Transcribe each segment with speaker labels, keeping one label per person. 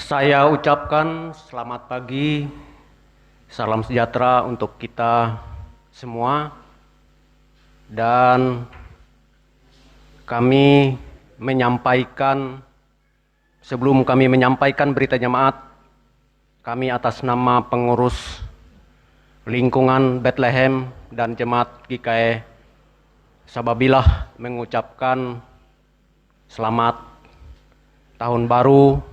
Speaker 1: Saya ucapkan selamat pagi, salam sejahtera untuk kita semua, dan sebelum kami menyampaikan berita jemaat, kami atas nama pengurus lingkungan Bethlehem dan jemaat GKE Sababilah mengucapkan selamat tahun baru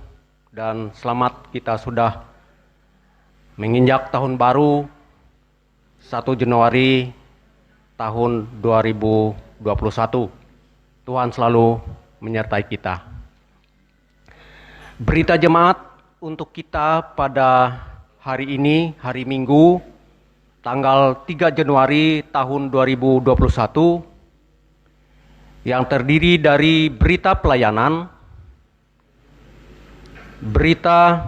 Speaker 1: dan selamat kita sudah menginjak tahun baru 1 Januari tahun 2021. Tuhan selalu menyertai kita. Berita jemaat untuk kita pada hari ini, hari Minggu, tanggal 3 Januari tahun 2021, yang terdiri dari berita pelayanan, berita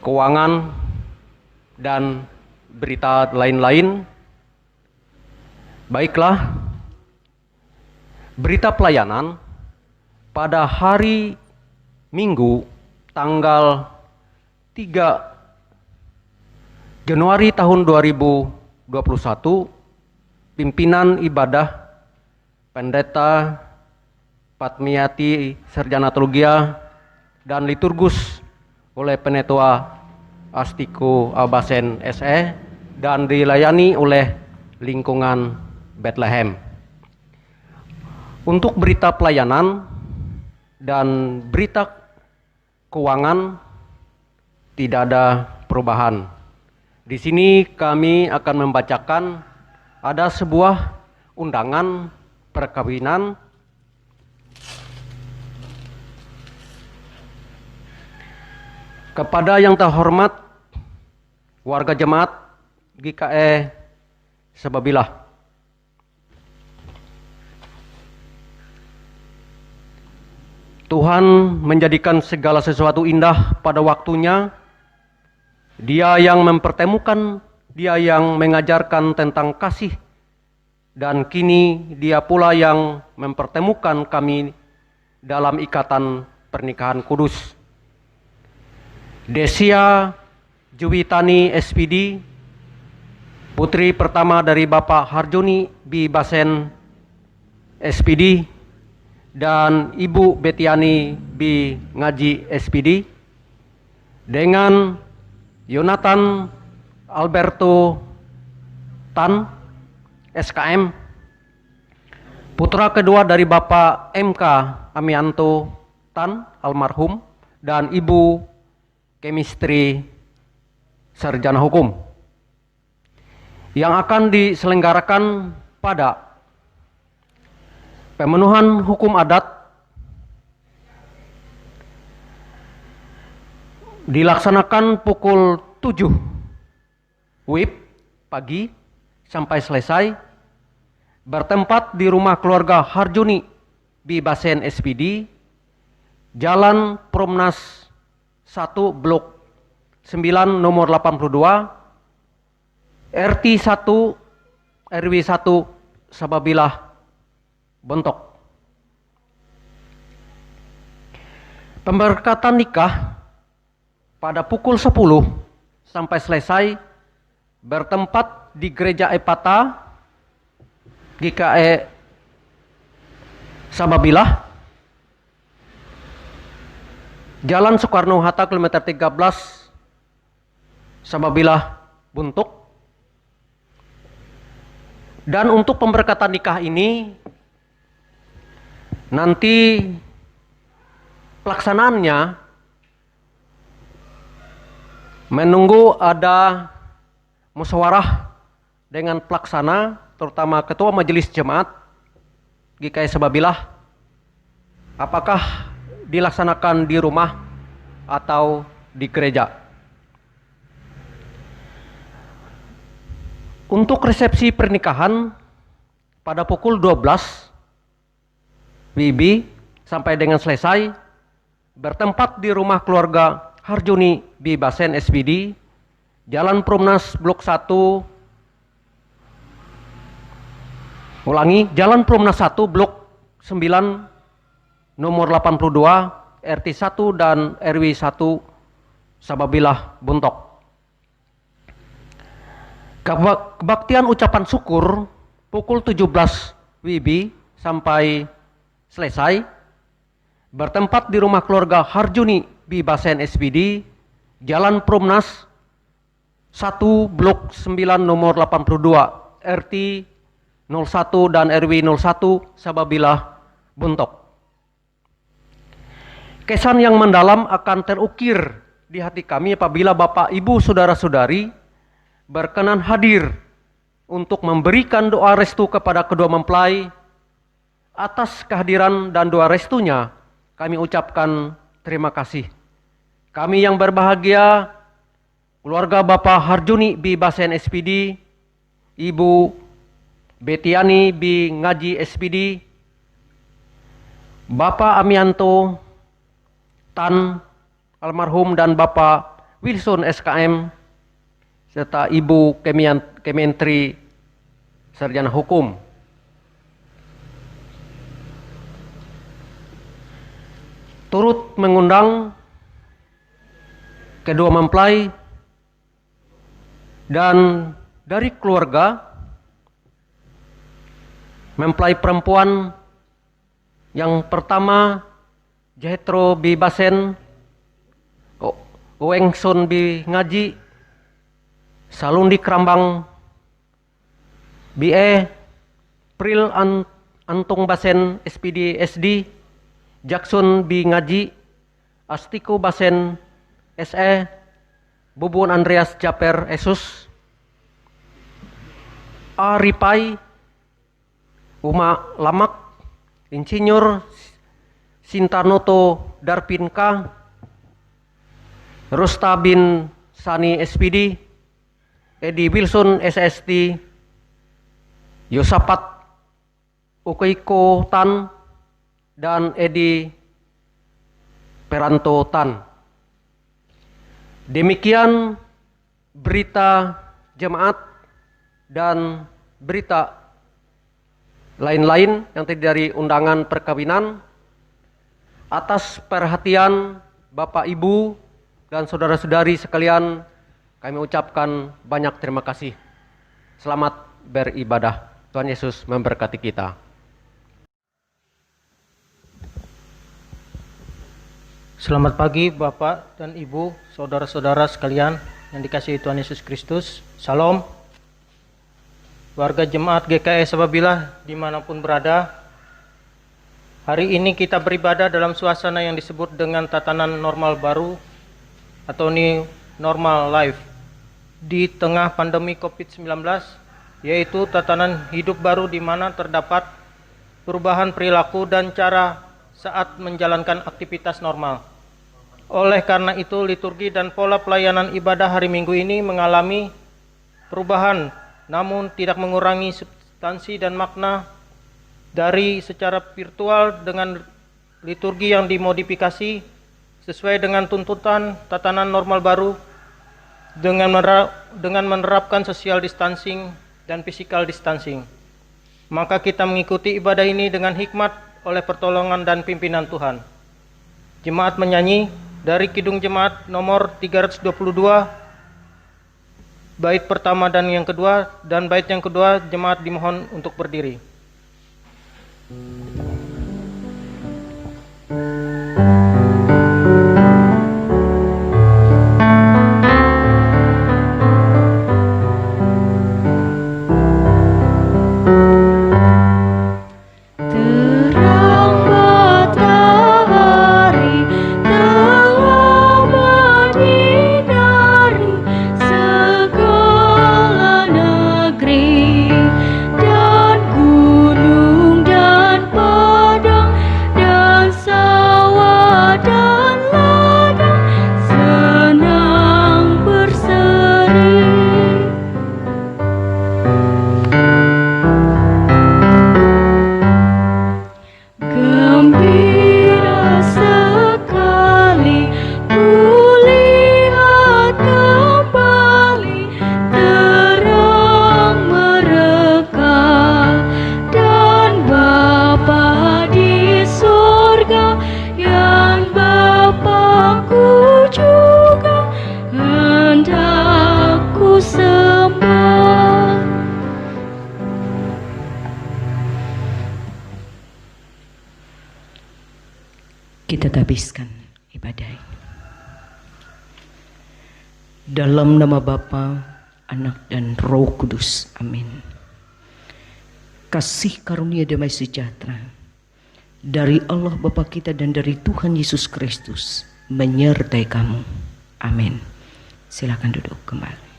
Speaker 1: keuangan, dan berita lain-lain. Baiklah, berita pelayanan pada hari Minggu tanggal 3 Januari tahun 2021, pimpinan ibadah Pendeta Patmiati Sarjana Teologia dan liturgus oleh Penetua Astiko Abasen SE dan dilayani oleh lingkungan Bethlehem. Untuk berita pelayanan dan berita keuangan tidak ada perubahan. Di sini kami akan membacakan ada sebuah undangan perkawinan kepada yang terhormat warga jemaat GKE Sababilah. Tuhan menjadikan segala sesuatu indah pada waktunya. Dia yang mempertemukan, Dia yang mengajarkan tentang kasih, dan kini Dia pula yang mempertemukan kami dalam ikatan pernikahan kudus. Desia Juwitani SPD, putri pertama dari Bapak Harjoni B. Basen SPD, dan Ibu Betiani B. Ngaji SPD, dengan Yonatan Alberto Tan SKM, putra kedua dari Bapak MK Amianto Tan almarhum, dan Ibu Kemistri Sarjana Hukum, yang akan diselenggarakan pada pemenuhan hukum adat dilaksanakan pukul 7 WIB pagi sampai selesai, bertempat di rumah keluarga Harjoni B. Basen SPD, Jalan Promnas 1 Blok 9 nomor 82, RT 1 RW 1 Sababilah, Bontok. Pemberkatan nikah pada pukul 10 sampai selesai, bertempat di Gereja Epata GKE Sababilah, Jalan Soekarno-Hatta kilometer 13 Sababilah, Buntuk. Dan untuk pemberkatan nikah ini nanti pelaksanaannya menunggu ada musyawarah dengan pelaksana, terutama ketua majelis jemaat GKE Sababilah, apakah dilaksanakan di rumah atau di gereja. Untuk resepsi pernikahan pada pukul 12 WIB sampai dengan selesai, bertempat di rumah keluarga Harjoni B. Basen SPD, Jalan Promnas Blok 1, Jalan Promnas 1 Blok 9 nomor 82, RT 1 dan RW 1 Sababilah Buntok. Kebaktian ucapan syukur pukul 17 WIB sampai selesai bertempat di rumah keluarga Harjuni B. Basen SPD, Jalan Promnas 1 Blok 9 nomor 82 RT 01 dan RW 01 Sababilah Buntok. Kesan yang mendalam akan terukir di hati kami apabila Bapak, Ibu, Saudara-saudari berkenan hadir untuk memberikan doa restu kepada kedua mempelai. Atas kehadiran dan doa restunya kami ucapkan terima kasih. Kami yang berbahagia, keluarga Bapak Harjuni B. Basen SPD, Ibu Betiani B. Ngaji SPD, Bapak Amianto Tan almarhum dan Bapak Wilson SKM, serta Ibu Kementri Sarjana Hukum. Turut mengundang kedua mempelai dan dari keluarga mempelai perempuan yang pertama Jethro B. Basen, Wengson B. Ngaji, Salundi Kerambang BE, Pril Antung Basen SPD SD, Jackson B. Ngaji, Astiko Basen SE, Bubun Andreas Japer Esus, Aripai Uma Lamak, Insinyur Sintanoto Darpinka, Rosta bin Sani SPD, Edi Wilson SST, Yosapat Ukeiko Tan, dan Edi Peranto Tan. Demikian berita jemaat dan berita lain-lain yang terdiri dari undangan perkawinan. Atas perhatian Bapak, Ibu, dan saudara-saudari sekalian, kami ucapkan banyak terima kasih. Selamat beribadah. Tuhan Yesus memberkati kita.
Speaker 2: Selamat pagi Bapak dan Ibu, saudara-saudara sekalian yang dikasihi Tuhan Yesus Kristus. Salam. Warga jemaat GKI Sababilah dimanapun berada. Hari ini kita beribadah dalam suasana yang disebut dengan tatanan normal baru atau new normal life di tengah pandemi COVID-19, yaitu tatanan hidup baru di mana terdapat perubahan perilaku dan cara saat menjalankan aktivitas normal. Oleh karena itu, liturgi dan pola pelayanan ibadah hari Minggu ini mengalami perubahan, namun tidak mengurangi substansi dan makna dari secara virtual dengan liturgi yang dimodifikasi sesuai dengan tuntutan tatanan normal baru dengan menerapkan social distancing dan physical distancing. Maka kita mengikuti ibadah ini dengan hikmat oleh pertolongan dan pimpinan Tuhan. Jemaat menyanyi dari Kidung Jemaat nomor 322, bait pertama dan yang kedua, dan bait yang kedua jemaat dimohon untuk berdiri.
Speaker 3: Dan gunung dan kita habiskan ibadah ini. Dalam nama Bapa, Anak dan Roh Kudus. Amin. Kasih karunia damai sejahtera dari Allah Bapa kita dan dari Tuhan Yesus Kristus menyertai kamu. Amin. Silakan duduk kembali.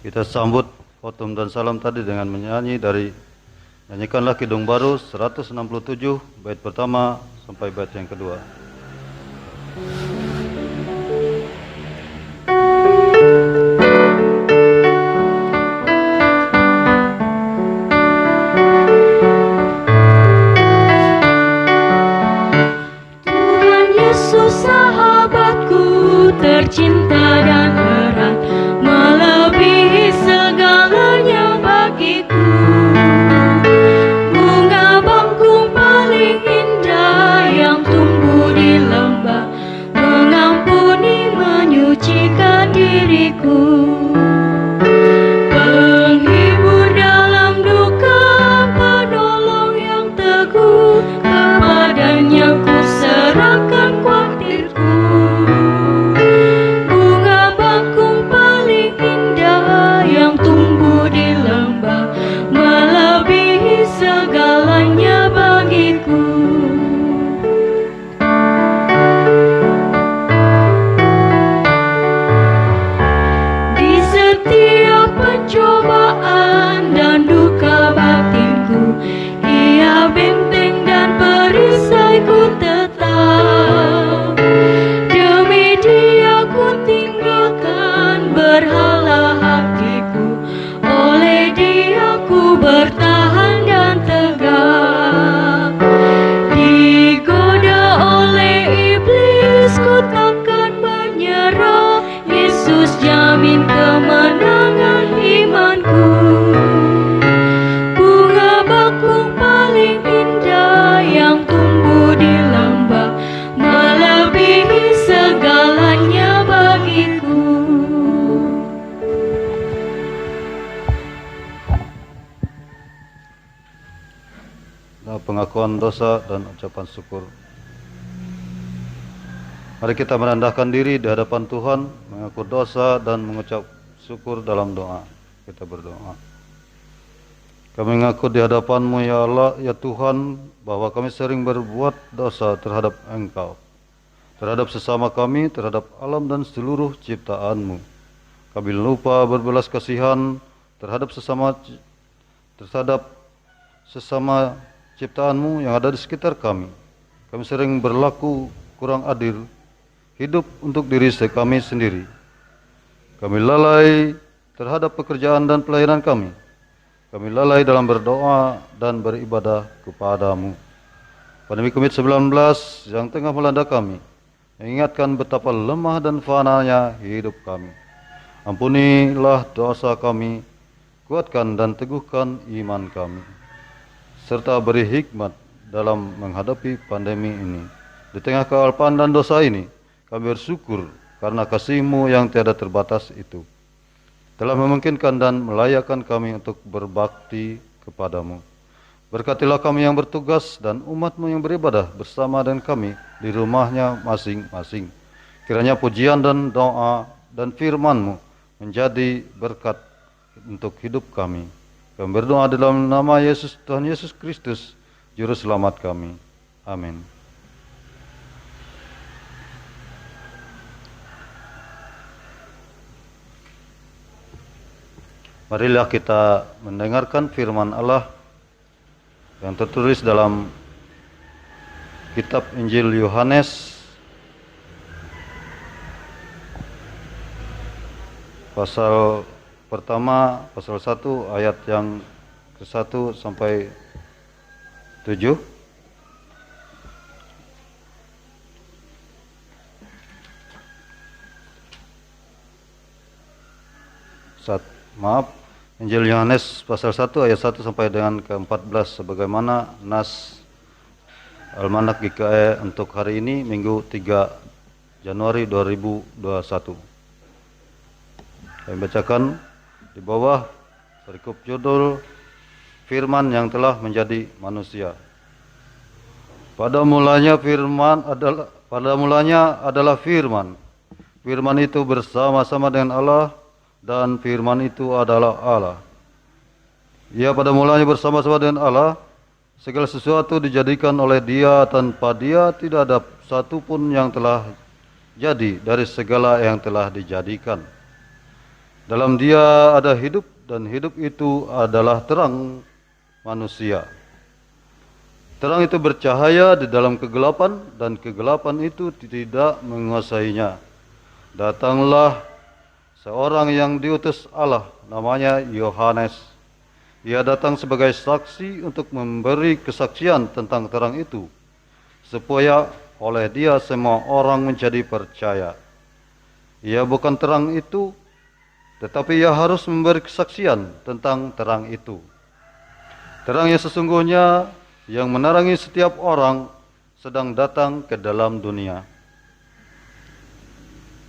Speaker 4: Kita sambut khotum dan salam tadi dengan nyanyikanlah Kidung Baru 167 bait pertama sampai bait yang kedua.
Speaker 5: Tuhan Yesus sahabatku tercinta dan erat, melebihi segalanya bagiku. Bunga bakung paling indah yang tumbuh di lembah, mengampuni menyucikan diriku. Penghibur dalam duka, penolong yang teguh, kepadanya ku serahkan kuatirku. Bunga bakung paling indah yang tumbuh di lembah, melebihi segalanya bagiku. Di setiap pencobaan dan duka batinku, Ia benteng dan perisaiku tetap. Demi Dia ku tinggalkan berhala hatiku, oleh Dia ku bertahan dan tegak. Digoda oleh iblis ku takkan menyerah, Yesus jamin kemenangan imanku. Bunga bakung paling indah yang tumbuh di lembah, melebihi segalanya bagiku.
Speaker 4: Pengakuan dosa dan ucapan syukur. Mari kita merendahkan diri di hadapan Tuhan, mengaku dosa dan mengucap syukur dalam doa. Kita berdoa. Kami mengaku di hadapan-Mu ya Allah, ya Tuhan, bahwa kami sering berbuat dosa terhadap Engkau, terhadap sesama kami, terhadap alam dan seluruh ciptaan-Mu. Kami lupa berbelas kasihan terhadap sesama ciptaan-Mu yang ada di sekitar kami. Kami sering berlaku kurang adil, hidup untuk diri kami sendiri. Kami lalai terhadap pekerjaan dan pelayanan kami. Kami lalai dalam berdoa dan beribadah kepada-Mu. Pandemi COVID-19 yang tengah melanda kami mengingatkan betapa lemah dan fananya hidup kami. Ampunilah dosa kami, kuatkan dan teguhkan iman kami, serta beri hikmat dalam menghadapi pandemi ini. Di tengah kealpaan dan dosa ini, kami bersyukur karena kasih-Mu yang tiada terbatas itu telah memungkinkan dan melayakkan kami untuk berbakti kepada-Mu. Berkatilah kami yang bertugas dan umat-Mu yang beribadah bersama dengan kami di rumahnya masing-masing. Kiranya pujian dan doa dan firman-Mu menjadi berkat untuk hidup kami. Kami berdoa dalam nama Yesus, Tuhan Yesus Kristus, Juru Selamat kami. Amin. Marilah kita mendengarkan firman Allah yang tertulis dalam kitab Injil Yohanes pasal pertama, pasal 1 ayat yang ke-1 sampai 7. Injil Yohanes pasal 1 ayat 1 sampai dengan ke-14 sebagaimana nas Almanak GKE untuk hari ini Minggu 3 Januari 2021. Kami bacakan di bawah Perikop judul Firman yang telah menjadi manusia. Pada mulanya adalah Firman. Firman itu bersama-sama dengan Allah, dan Firman itu adalah Allah. Ia pada mulanya bersama-sama dengan Allah. Segala sesuatu dijadikan oleh Dia, tanpa Dia tidak ada satu pun yang telah jadi dari segala yang telah dijadikan. Dalam Dia ada hidup, dan hidup itu adalah terang manusia. Terang itu bercahaya di dalam kegelapan, dan kegelapan itu tidak menguasainya. Datanglah seorang yang diutus Allah, namanya Yohanes. Ia datang sebagai saksi untuk memberi kesaksian tentang terang itu, supaya oleh Dia semua orang menjadi percaya. Ia bukan terang itu, tetapi ia harus memberi kesaksian tentang terang itu. Terang yang sesungguhnya yang menerangi setiap orang sedang datang ke dalam dunia.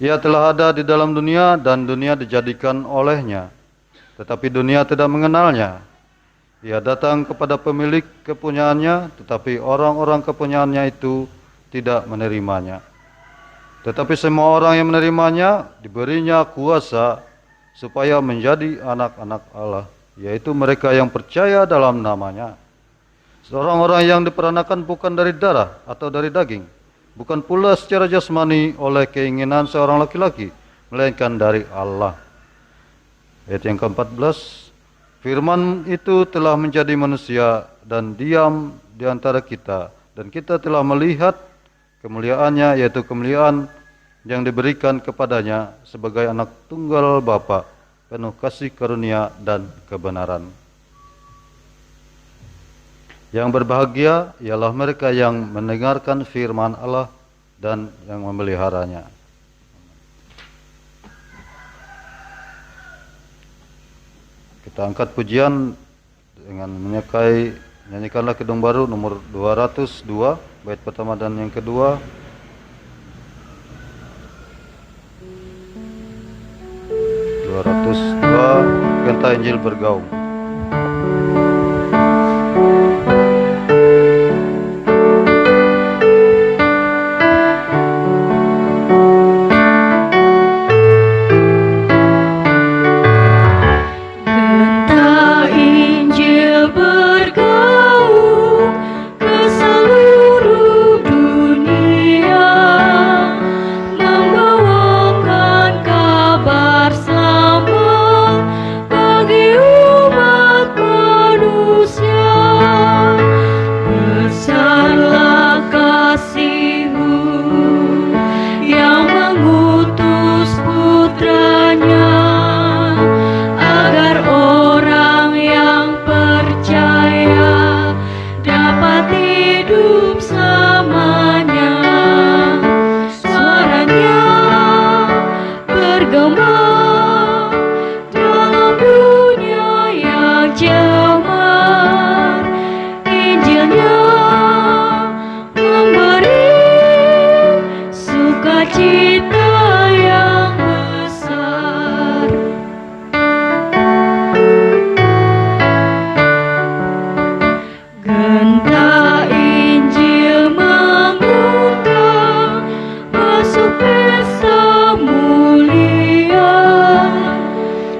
Speaker 4: Ia telah ada di dalam dunia, dan dunia dijadikan olehnya, tetapi dunia tidak mengenalnya. Ia datang kepada pemilik kepunyaannya, tetapi orang-orang kepunyaannya itu tidak menerimanya. Tetapi semua orang yang menerimanya diberinya kuasa supaya menjadi anak-anak Allah, yaitu mereka yang percaya dalam namanya. Orang-orang yang diperanakan bukan dari darah atau dari daging, bukan pula secara jasmani oleh keinginan seorang laki-laki, melainkan dari Allah. Ayat yang ke-14, Firman itu telah menjadi manusia dan diam di antara kita, dan kita telah melihat kemuliaannya, yaitu kemuliaan yang diberikan kepadanya sebagai anak tunggal Bapa, penuh kasih karunia dan kebenaran. Yang berbahagia ialah mereka yang mendengarkan firman Allah dan yang memeliharanya. Kita angkat pujian dengan nyanyikanlah Kidung Baru nomor 202, bait pertama dan yang kedua. 202, Genta Injil bergaung.
Speaker 5: Genta Injil bergaung ke seluruh dunia, membawakan kabar selamat bagi umat manusia. Besarlah kasih-Mu yang mengutus putranya, agar orang yang percaya dapat hidup selamanya. Suaranya bergema dalam dunia yang cemar. Injilnya memberi sukacita yang besar. Genta Injil mengundang masuk pesta mulia.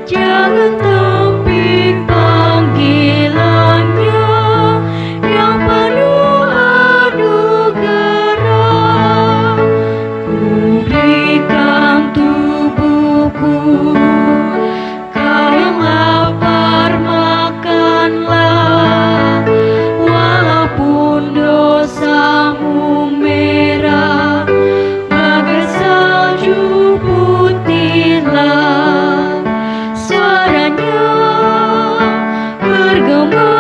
Speaker 5: Jangan tepik panggilannya yang penuh anugerah. Kuberikan tubuhku, kau yang lapar makanlah. Walaupun dosamu merah bagai salju putihlah. Suaranya bergema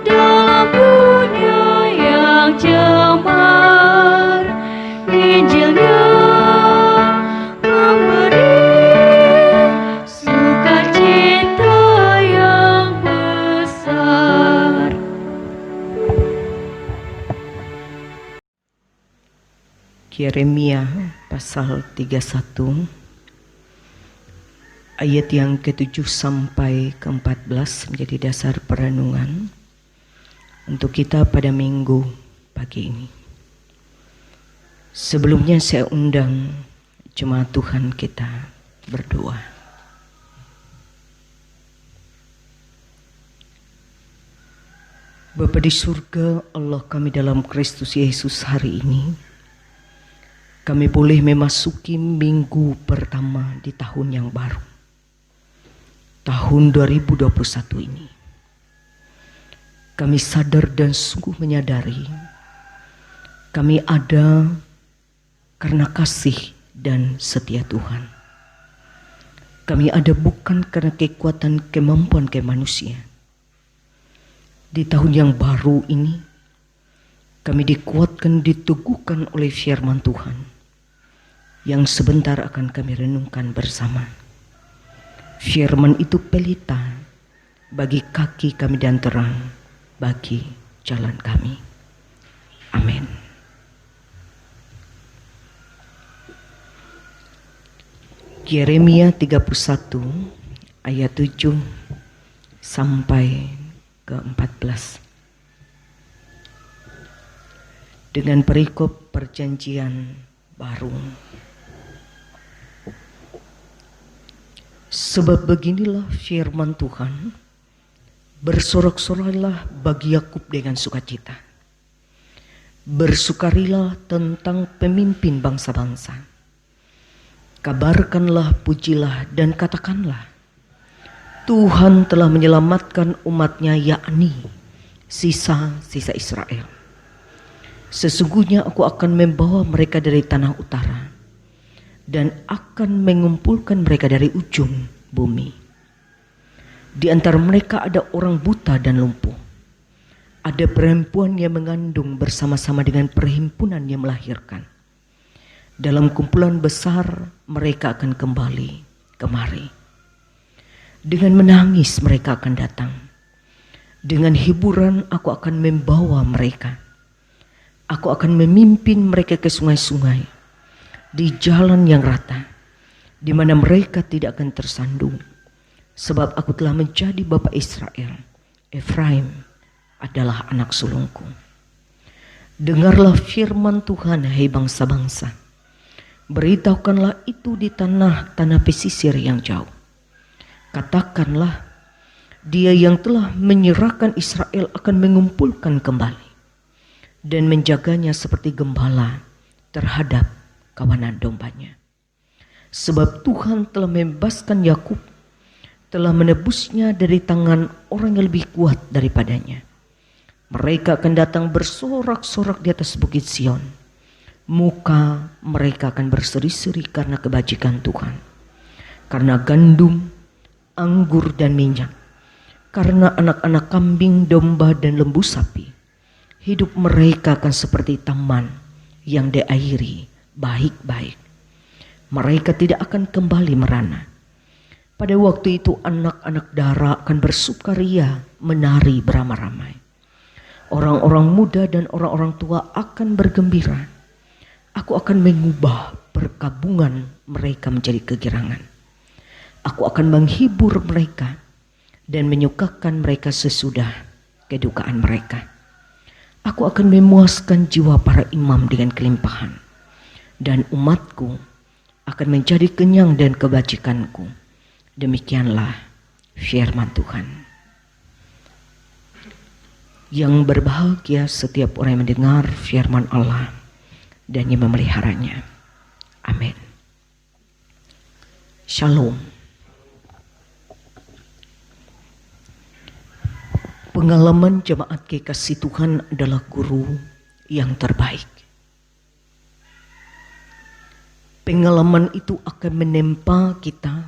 Speaker 5: dalam dunia yang cemar. Injilnya memberi sukacita yang besar.
Speaker 3: Yeremia pasal 31 Ayat yang ke-7 sampai ke-14 menjadi dasar perenungan untuk kita pada minggu pagi ini. Sebelumnya saya undang jemaat Tuhan kita berdoa. Bapa di surga, Allah kami dalam Kristus Yesus, hari ini kami boleh memasuki minggu pertama di tahun yang baru. Tahun 2021 ini. Kami sadar dan sungguh menyadari kami ada karena kasih dan setia Tuhan. Kami ada bukan karena kekuatan kemampuan manusia. Di tahun yang baru ini kami dikuatkan, diteguhkan oleh firman Tuhan yang sebentar akan kami renungkan bersama. Firman itu pelita bagi kaki kami dan terang bagi jalan kami. Amin. Yeremia 31 ayat 7 sampai ke-14. Dengan perikop perjanjian baru. Sebab beginilah firman Tuhan, bersorak-soraklah bagi Yakub dengan sukacita. Bersukarilah tentang pemimpin bangsa-bangsa. Kabarkanlah, pujilah dan katakanlah, Tuhan telah menyelamatkan umatnya, yakni sisa-sisa Israel. Sesungguhnya aku akan membawa mereka dari tanah utara dan akan mengumpulkan mereka dari ujung bumi. Di antara mereka ada orang buta dan lumpuh. Ada perempuan yang mengandung bersama-sama dengan perhimpunan yang melahirkan. Dalam kumpulan besar mereka akan kembali kemari. Dengan menangis mereka akan datang. Dengan hiburan aku akan membawa mereka. Aku akan memimpin mereka ke sungai-sungai, di jalan yang rata, di mana mereka tidak akan tersandung. Sebab aku telah menjadi bapa Israel. Efraim adalah anak sulungku. Dengarlah firman Tuhan, hai bangsa-bangsa. Beritahukanlah itu di tanah-tanah pesisir yang jauh. Katakanlah, Dia yang telah menyerahkan Israel akan mengumpulkan kembali dan menjaganya seperti gembala terhadap kawanan dombanya. Sebab Tuhan telah membebaskan Yakub, telah menebusnya dari tangan orang yang lebih kuat daripadanya. Mereka akan datang bersorak-sorak di atas bukit Sion. Muka mereka akan berseri-seri karena kebajikan Tuhan. Karena gandum, anggur dan minyak. Karena anak-anak kambing, domba dan lembu sapi. Hidup mereka akan seperti taman yang diairi baik-baik. Mereka tidak akan kembali merana. Pada waktu itu anak-anak dara akan bersukaria, menari beramai-ramai. Orang-orang muda dan orang-orang tua akan bergembira. Aku akan mengubah perkabungan mereka menjadi kegirangan. Aku akan menghibur mereka dan menyukakan mereka sesudah kedukaan mereka. Aku akan memuaskan jiwa para imam dengan kelimpahan, dan umatku akan menjadi kenyang dan kebajikanku. Demikianlah firman Tuhan. Yang berbahagia setiap orang yang mendengar firman Allah dan yang memeliharanya. Amin. Shalom. Pengalaman jemaat kekasih Tuhan adalah guru yang terbaik. Pengalaman itu akan menempa kita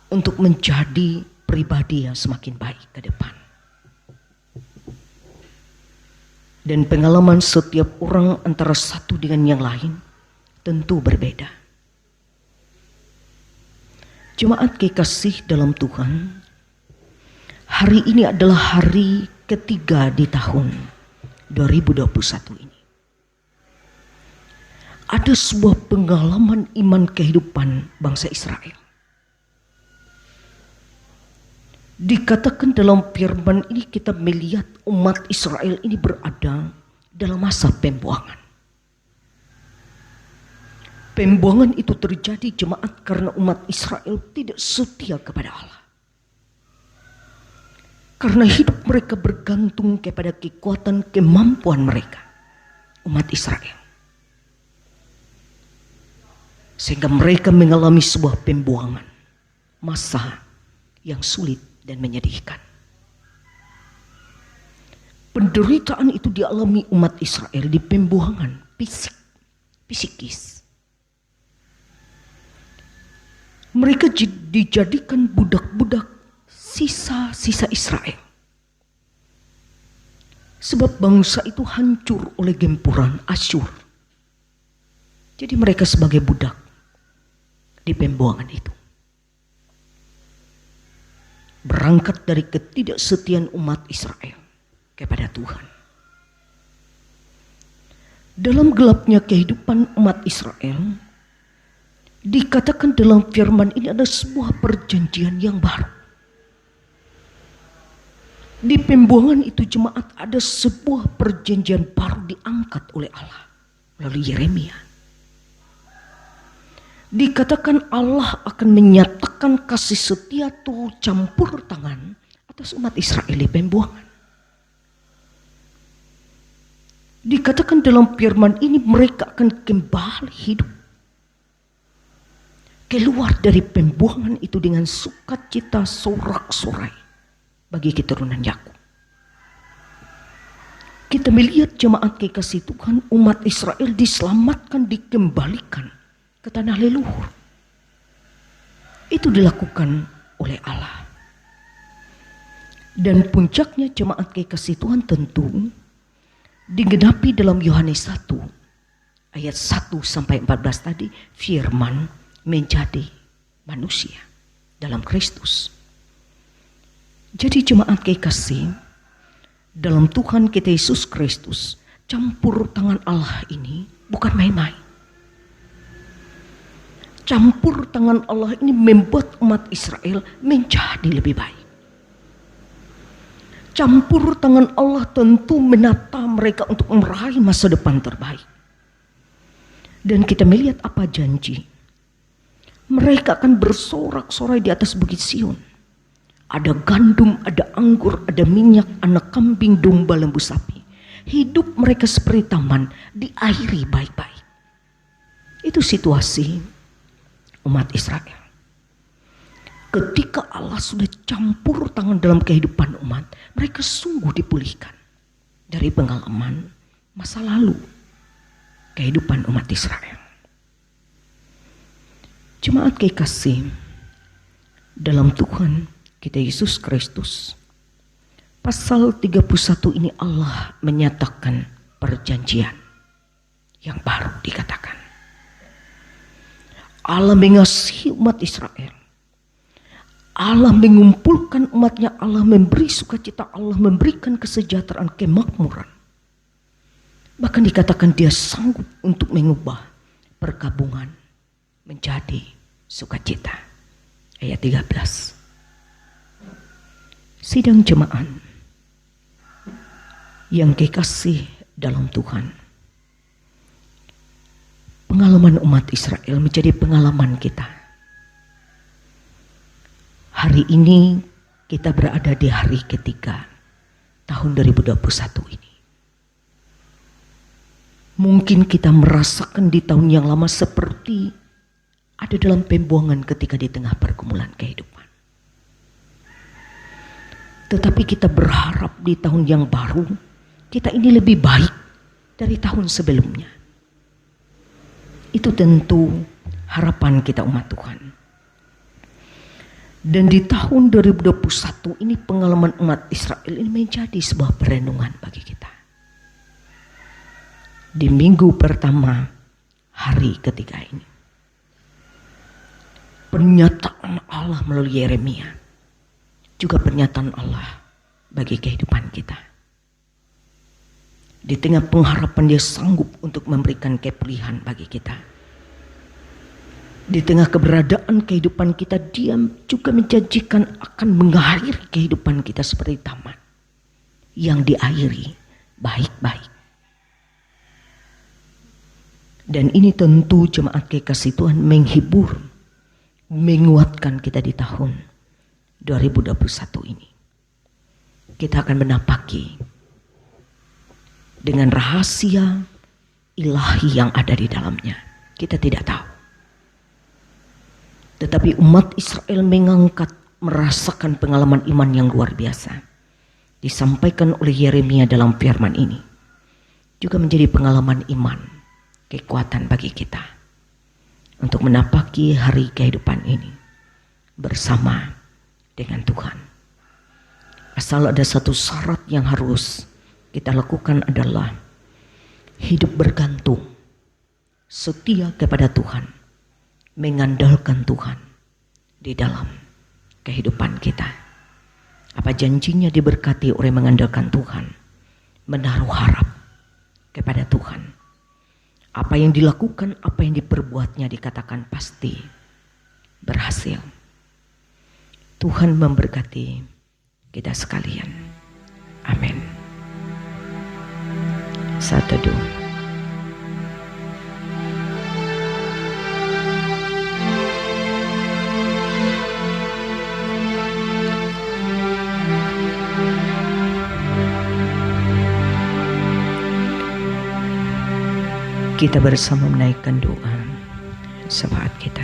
Speaker 3: untuk menjadi pribadi yang semakin baik ke depan. Dan pengalaman setiap orang antara satu dengan yang lain tentu berbeda. Jemaat kekasih dalam Tuhan, hari ini adalah hari ketiga di tahun 2021 ini. Ada sebuah pengalaman iman kehidupan bangsa Israel. Dikatakan dalam firman ini kita melihat umat Israel ini berada dalam masa pembuangan. Pembuangan itu terjadi jemaat karena umat Israel tidak setia kepada Allah. Karena hidup mereka bergantung kepada kekuatan kemampuan mereka, umat Israel. Sehingga mereka mengalami sebuah pembuangan, masa yang sulit dan menyedihkan. Penderitaan itu dialami umat Israel di pembuangan psikis. Mereka dijadikan budak-budak sisa-sisa Israel. Sebab bangsa itu hancur oleh gempuran Asyur. Jadi mereka sebagai budak di pembuangan itu. Berangkat dari ketidaksetiaan umat Israel kepada Tuhan. Dalam gelapnya kehidupan umat Israel, dikatakan dalam firman ini ada sebuah perjanjian yang baru. Di pembuangan itu jemaat ada sebuah perjanjian baru diangkat oleh Allah melalui Yeremia. Dikatakan Allah akan menyatakan kasih setia turut campur tangan atas umat Israel di pembuangan. Dikatakan dalam firman ini mereka akan kembali hidup. Keluar dari pembuangan itu dengan sukacita sorak-sorai bagi keturunan Yakub. Kita melihat jemaat kekasih Tuhan, umat Israel diselamatkan, dikembalikan ke tanah leluhur. Itu dilakukan oleh Allah. Dan puncaknya jemaat kekasih Tuhan tentu digenapi dalam Yohanes 1 ayat 1 sampai 14 tadi, firman menjadi manusia dalam Kristus. Jadi jemaat kekasih, dalam Tuhan kita Yesus Kristus, campur tangan Allah ini bukan main-main. Campur tangan Allah ini membuat umat Israel menjadi lebih baik. Campur tangan Allah tentu menata mereka untuk meraih masa depan terbaik. Dan kita melihat apa janji. Mereka akan bersorak-sorai di atas bukit Sion. Ada gandum, ada anggur, ada minyak, anak kambing, domba, lembu sapi. Hidup mereka seperti taman, diairi baik-baik. Itu situasi umat Israel. Ketika Allah sudah campur tangan dalam kehidupan umat, mereka sungguh dipulihkan dari pengalaman masa lalu kehidupan umat Israel. Jemaat kekasih dalam Tuhan kita Yesus Kristus, pasal 31 ini Allah menyatakan perjanjian yang baru dikatakan. Allah mengasihi umat Israel. Allah mengumpulkan umatnya, Allah memberi sukacita, Allah memberikan kesejahteraan, kemakmuran. Bahkan dikatakan dia sanggup untuk mengubah perkabungan menjadi sukacita. Ayat 13. Sidang jemaat yang kekasih dalam Tuhan. Pengalaman umat Israel menjadi pengalaman kita. Hari ini kita berada di hari ketiga tahun 2021 ini. Mungkin kita merasakan di tahun yang lama seperti ada dalam pembuangan ketika di tengah pergumulan kehidupan. Tetapi kita berharap di tahun yang baru kita ini lebih baik dari tahun sebelumnya. Itu tentu harapan kita umat Tuhan. Dan di tahun 2021 ini pengalaman umat Israel ini menjadi sebuah perenungan bagi kita. Di minggu pertama hari ketiga ini, pernyataan Allah melalui Yeremia, juga pernyataan Allah bagi kehidupan kita. Di tengah pengharapan dia sanggup untuk memberikan kepulihan bagi kita. Di tengah keberadaan kehidupan kita, Dia juga menjanjikan akan mengakhiri kehidupan kita seperti taman yang diairi baik-baik. Dan ini tentu jemaat kekasih Tuhan menghibur, menguatkan kita di tahun 2021 ini. Kita akan menapaki dengan rahasia ilahi yang ada di dalamnya. Kita tidak tahu. Tetapi umat Israel merasakan pengalaman iman yang luar biasa. Disampaikan oleh Yeremia dalam firman ini. Juga menjadi pengalaman iman, kekuatan bagi kita. Untuk menapaki hari kehidupan ini bersama dengan Tuhan. Asal ada satu syarat yang harus kita lakukan adalah hidup bergantung, setia kepada Tuhan, mengandalkan Tuhan di dalam kehidupan kita. Apa janjinya diberkati oleh mengandalkan Tuhan, menaruh harap kepada Tuhan. Apa yang dilakukan, apa yang diperbuatnya dikatakan pasti berhasil. Tuhan memberkati kita sekalian. Amin. Saat teduh. Kita bersama menaikkan doa syafaat kita.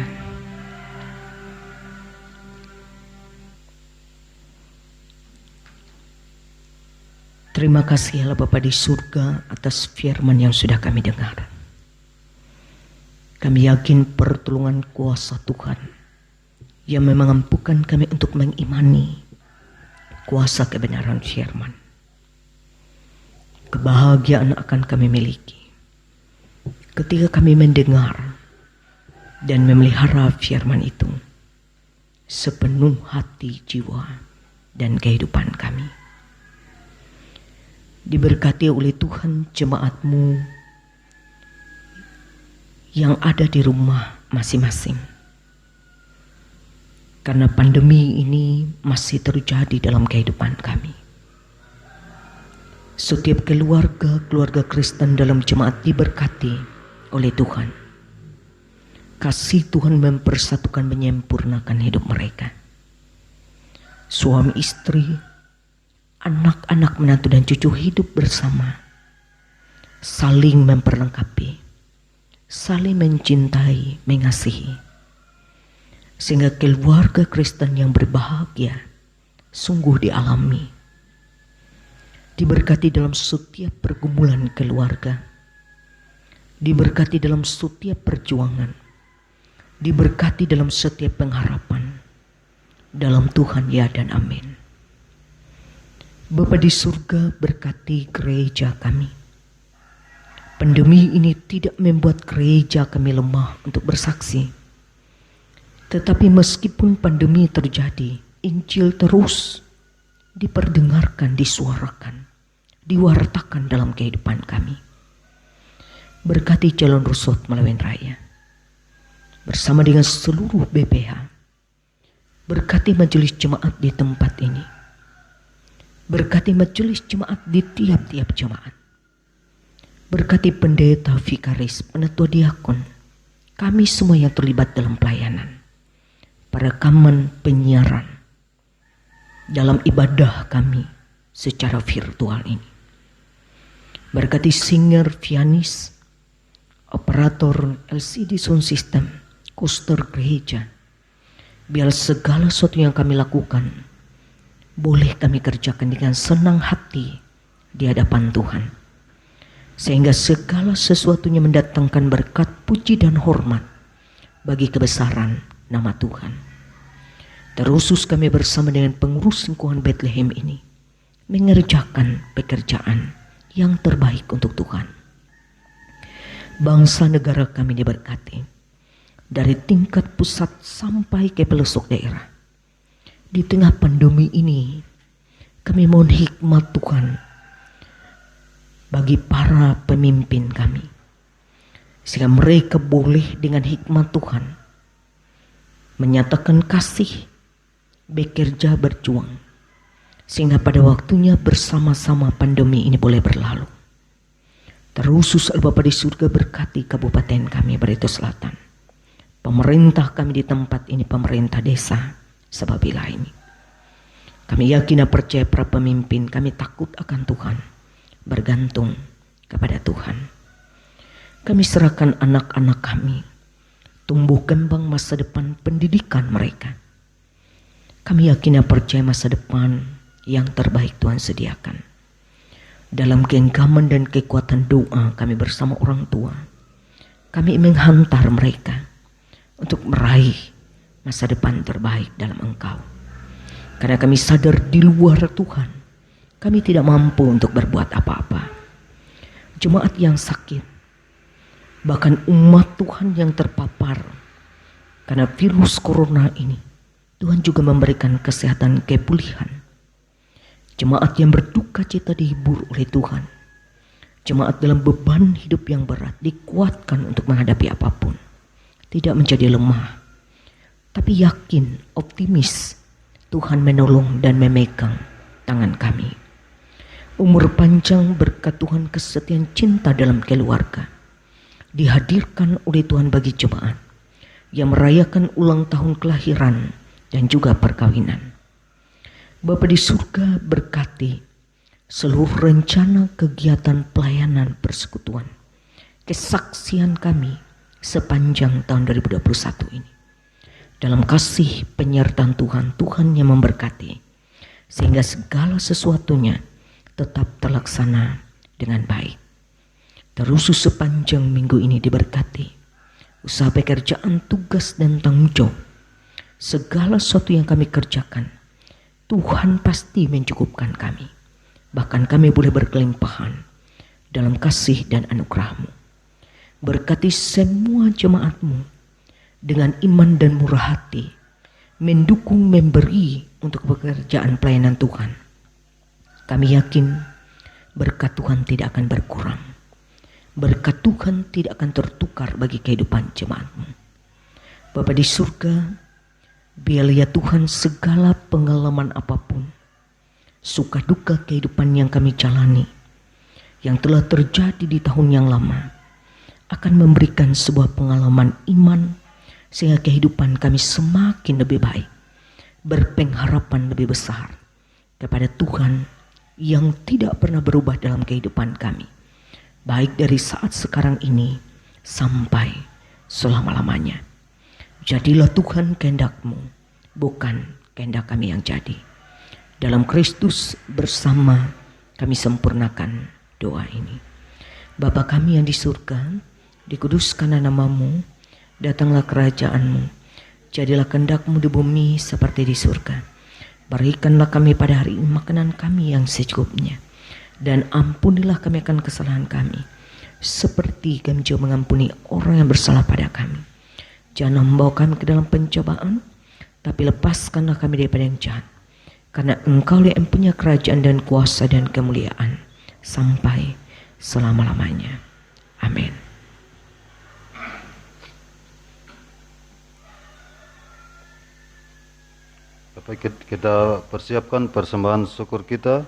Speaker 3: Terima kasih Allah Bapa di surga atas firman yang sudah kami dengar. Kami yakin pertolongan kuasa Tuhan yang memampukan kami untuk mengimani kuasa kebenaran firman. Kebahagiaan akan kami miliki ketika kami mendengar dan memelihara firman itu sepenuh hati, jiwa, dan kehidupan kami. Diberkati oleh Tuhan jemaat-Mu yang ada di rumah masing-masing. Karena pandemi ini masih terjadi dalam kehidupan kami. Setiap keluarga Kristen dalam jemaat diberkati oleh Tuhan. Kasih Tuhan mempersatukan, menyempurnakan hidup mereka. Suami istri, anak-anak, menantu dan cucu hidup bersama. Saling memperlengkapi, saling mencintai, mengasihi. Sehingga keluarga Kristen yang berbahagia sungguh dialami. Diberkati dalam setiap pergumulan keluarga. Diberkati dalam setiap perjuangan. Diberkati dalam setiap pengharapan. Dalam Tuhan ya dan amin. Bapa di surga, berkati gereja kami. Pandemi ini tidak membuat gereja kami lemah untuk bersaksi. Tetapi meskipun pandemi terjadi, Injil terus diperdengarkan, disuarakan, diwartakan dalam kehidupan kami. Berkati Jalan Rusot Melawen Raya bersama dengan seluruh BPH. Berkati majelis jemaat di tempat ini. Berkati majelis jemaat di tiap-tiap jemaat. Berkati pendeta, vikaris, penatua diakon, kami semua yang terlibat dalam pelayanan, perekaman, penyiaran, dalam ibadah kami secara virtual ini. Berkati singer, pianis, operator LCD sound system, koster gereja. Biar segala sesuatu yang kami lakukan boleh kami kerjakan dengan senang hati di hadapan Tuhan. Sehingga segala sesuatunya mendatangkan berkat, puji dan hormat bagi kebesaran nama Tuhan. Terusus kami bersama dengan pengurus lingkungan Bethlehem ini mengerjakan pekerjaan yang terbaik untuk Tuhan. Bangsa negara kami diberkati dari tingkat pusat sampai ke pelosok daerah. Di tengah pandemi ini kami mohon hikmat Tuhan bagi para pemimpin kami, sehingga mereka boleh dengan hikmat Tuhan menyatakan kasih, bekerja berjuang, sehingga pada waktunya bersama-sama pandemi ini boleh berlalu. Terusus Bapa di surga berkati kabupaten kami Barito Selatan, pemerintah kami di tempat ini, pemerintah desa Sababila ini. Kami yakin dan percaya para pemimpin kami takut akan Tuhan, bergantung kepada Tuhan. Kami serahkan anak-anak kami, tumbuh kembang masa depan pendidikan mereka. Kami yakin dan percaya masa depan yang terbaik Tuhan sediakan. Dalam genggaman dan kekuatan doa kami bersama orang tua, kami menghantar mereka untuk meraih masa depan terbaik dalam Engkau. Karena kami sadar di luar Tuhan, kami tidak mampu untuk berbuat apa-apa. Jemaat yang sakit, bahkan umat Tuhan yang terpapar karena virus corona ini, Tuhan juga memberikan kesehatan kepulihan. Jemaat yang berduka cita dihibur oleh Tuhan. Jemaat dalam beban hidup yang berat dikuatkan untuk menghadapi apapun. Tidak menjadi lemah, tapi yakin, optimis. Tuhan menolong dan memegang tangan kami. Umur panjang berkat Tuhan, kesetiaan cinta dalam keluarga dihadirkan oleh Tuhan bagi jemaat yang merayakan ulang tahun kelahiran dan juga perkawinan. Bapa di surga berkati seluruh rencana kegiatan pelayanan persekutuan, kesaksian kami sepanjang tahun 2021 ini. Dalam kasih penyertaan Tuhan, Tuhan yang memberkati sehingga segala sesuatunya tetap terlaksana dengan baik. Terusus sepanjang minggu ini diberkati usaha pekerjaan, tugas dan tanggung jawab. Segala sesuatu yang kami kerjakan, Tuhan pasti mencukupkan kami. Bahkan kami boleh berkelimpahan dalam kasih dan anugerah-Mu. Berkati semua jemaat-Mu dengan iman dan murah hati, mendukung, memberi untuk pekerjaan pelayanan Tuhan. Kami yakin berkat Tuhan tidak akan berkurang. Berkat Tuhan tidak akan tertukar bagi kehidupan jemaat-Mu. Bapa di surga, biarlah ya Tuhan segala pengalaman apapun, suka duka kehidupan yang kami jalani, yang telah terjadi di tahun yang lama, akan memberikan sebuah pengalaman iman, sehingga kehidupan kami semakin lebih baik, berpengharapan lebih besar kepada Tuhan yang tidak pernah berubah dalam kehidupan kami, baik dari saat sekarang ini sampai selama-lamanya. Jadilah Tuhan kehendak-Mu, bukan kehendak kami yang jadi. Dalam Kristus bersama kami sempurnakan doa ini. Bapa kami yang di surga, dikuduskanlah nama-Mu, datanglah kerajaan-Mu, jadilah kehendak-Mu di bumi seperti di surga. Berikanlah kami pada hari ini makanan kami yang secukupnya, dan ampunilah kami akan kesalahan kami, seperti kami juga mengampuni orang yang bersalah pada kami. Jangan membawa kami ke dalam pencobaan, tapi lepaskanlah kami daripada yang jahat. Karena Engkau yang punya kerajaan dan kuasa dan kemuliaan sampai selama-lamanya. Amin.
Speaker 4: Bapak, kita persiapkan persembahan syukur kita.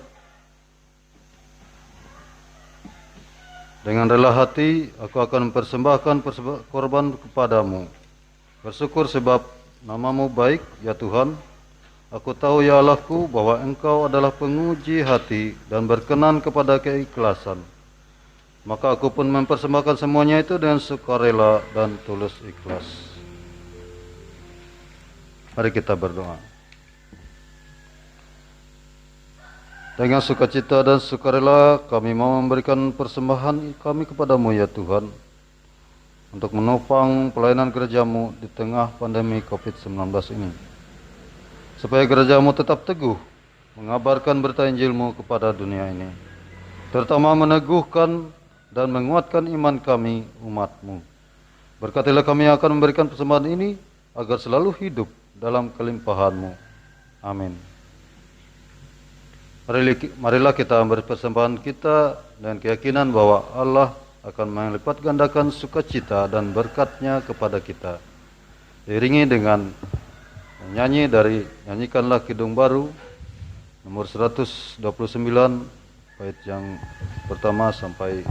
Speaker 4: Dengan rela hati, aku akan mempersembahkan korban kepadamu. Bersyukur sebab nama-Mu baik, ya Tuhan. Aku tahu, ya Allahku, bahwa Engkau adalah penguji hati dan berkenan kepada keikhlasan. Maka aku pun mempersembahkan semuanya itu dengan sukarela dan tulus ikhlas. Mari kita berdoa. Dengan sukacita dan sukarela kami mau memberikan persembahan kami kepadamu, ya Tuhan, untuk menopang pelayanan gereja-Mu di tengah pandemi COVID-19 ini, supaya gereja-Mu tetap teguh mengabarkan berita Injil-Mu kepada dunia ini, terutama meneguhkan dan menguatkan iman kami, umat-Mu. Berkatilah kami yang akan memberikan persembahan ini agar selalu hidup dalam kelimpahan-Mu. Amin. Marilah kita memberi persembahan kita dengan keyakinan bahwa Allah akan melipat gandakan sukacita dan berkat-Nya kepada kita. Diiringi dengan nyanyi dari Nyanyikanlah Kidung Baru nomor 129 bait yang pertama sampai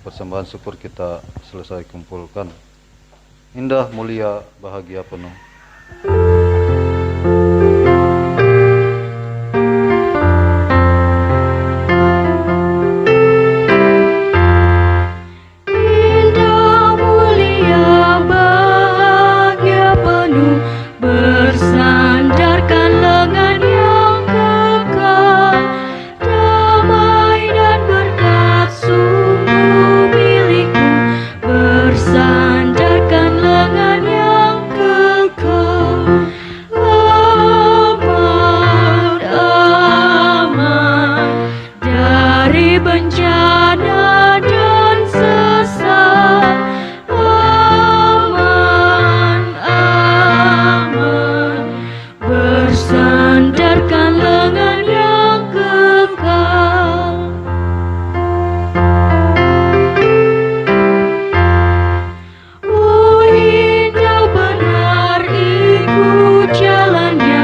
Speaker 4: persembahan syukur kita selesai kumpulkan. Indah, mulia, bahagia penuh.
Speaker 5: Indah, mulia, bahagia penuh, bersandarkan lengan yang kekal, damai dan berkat sungguh milikku, bersandarkan lengan yang kekal. Aman, aman dari bencana dan sesat. Aman, aman bersandarkan lengan yang kekal. Oh, indah benar ikut jalannya,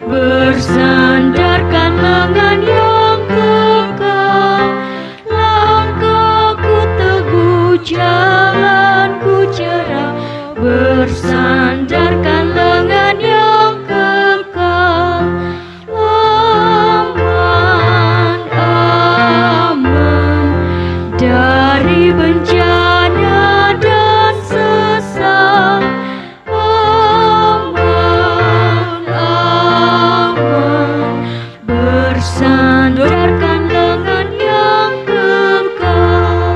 Speaker 5: bersandarkan lengan yang kekal. Langkahku teguh, jalanku cerah, bersandarkan lengan yang kekal. Aman, aman dari bencana dan sesat. Aman, aman bersandarkan lengan yang kekal.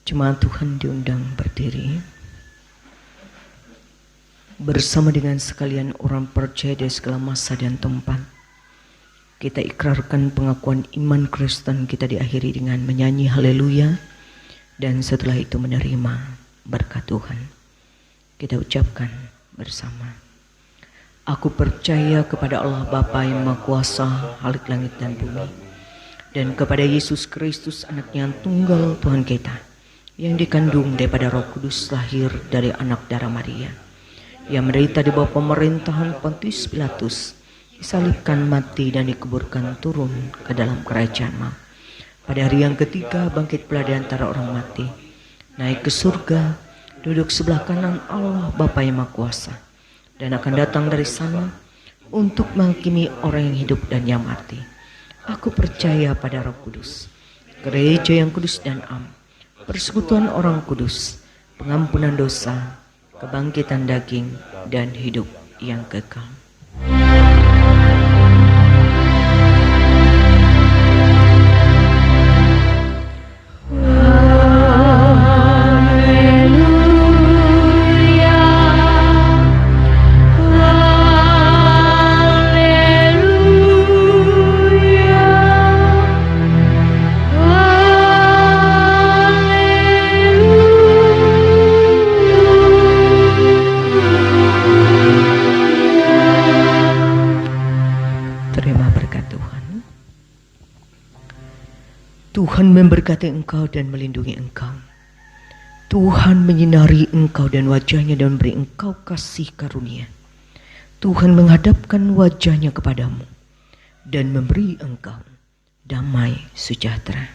Speaker 3: Jemaat Tuhan diundang berdiri. Bersama dengan sekalian orang percaya dari segala masa dan tempat, kita ikrarkan pengakuan iman Kristen kita diakhiri dengan menyanyi haleluya, dan setelah itu menerima berkat Tuhan. Kita ucapkan bersama. Aku percaya kepada Allah Bapa yang Maha Kuasa, Khalik langit dan bumi, dan kepada Yesus Kristus anaknya yang tunggal Tuhan kita, yang dikandung daripada Roh Kudus, lahir dari anak darah Maria, yang menderita di bawah pemerintahan Pontius Pilatus, disalibkan, mati dan dikuburkan, turun ke dalam kerajaan maut. Pada hari yang ketiga bangkit pula di antara orang mati, naik ke surga, duduk sebelah kanan Allah Bapa yang Maha Kuasa, dan akan datang dari sana untuk menghakimi orang yang hidup dan yang mati. Aku percaya pada Roh Kudus, gereja yang kudus dan am, persekutuan orang kudus, pengampunan dosa, kebangkitan daging, dan hidup yang kekal.
Speaker 5: Haleluya, haleluya,
Speaker 3: Terima berkat Tuhan. Tuhan memberkati engkau dan melindungi engkau. Tuhan menyinari engkau dan wajahnya dan memberi engkau kasih karunia. Tuhan menghadapkan wajahnya kepadamu dan memberi engkau damai sejahtera.